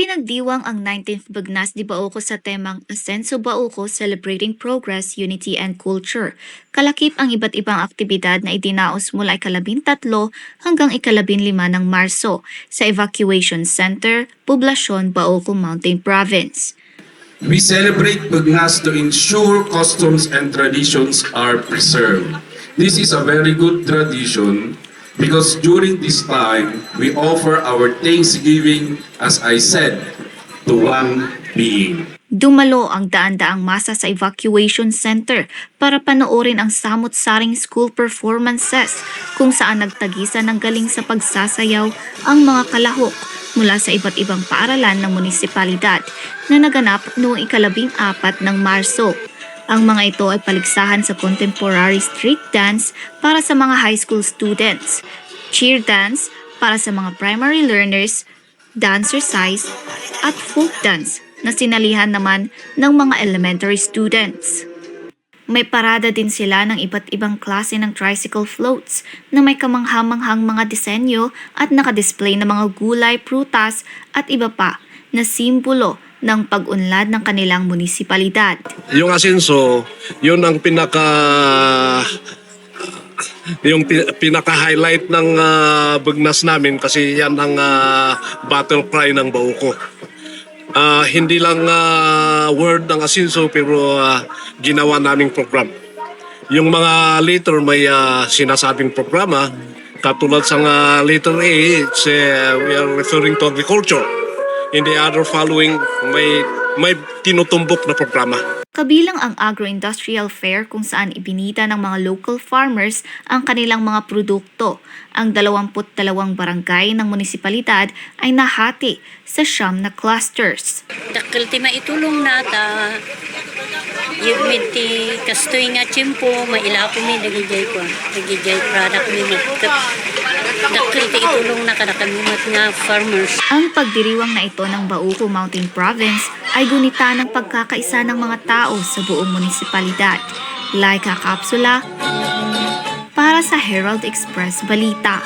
Ipinagdiwang ang 19th Bagnas di Bauco sa temang Asenso Bauco Celebrating Progress, Unity and Culture. Kalakip ang iba't ibang aktibidad na idinaos mula ika-13 hanggang ika-15 ng Marso sa Evacuation Center, Poblasyon, Bauco Mountain Province. We celebrate Bagnas to ensure customs and traditions are preserved. This is a very good tradition because during this time, we offer our thanksgiving, as I said, to one being. Dumalo ang daan-daang masa sa evacuation center para panoorin ang samot-saring school performances kung saan nagtagisa ng galing sa pagsasayaw ang mga kalahok mula sa iba't ibang paaralan ng munisipalidad na naganap noong ika-14 ng Marso. Ang mga ito ay paligsahan sa contemporary street dance para sa mga high school students, cheer dance para sa mga primary learners, dancercise at folk dance na sinalihan naman ng mga elementary students. May parada din sila ng iba't ibang klase ng tricycle floats na may kamangha-manghang mga disenyo at nakadisplay na mga gulay, prutas at iba pa na simbolo ng pag-unlad ng kanilang munisipalidad. Yung Asenso, yun ang pinaka-highlight ng Bagnas namin kasi yan ang battle cry ng Bauco. Hindi lang word ng Asenso pero ginawa naming program. Yung mga letter may sinasabing programa, katulad sa letter A, we are referring to agriculture. In the other following, may tinutumbok na programa. Kabilang ang agro-industrial fair kung saan ibinida ng mga local farmers ang kanilang mga produkto. Ang 22 barangay ng munisipalidad ay nahati sa 9 na clusters. Dakil ti maitulong nata, yung minti kastoy nga tiyempo, mailapo mi, nagijay product mi, dakil ti itulong na kada kami nga farmers. Ang pagdiriwang na ito ng Bauco Mountain Province ay gunita ng pagkakaisa ng mga tao sa buong munisipalidad. Laika Kapsula para sa Herald Express Balita.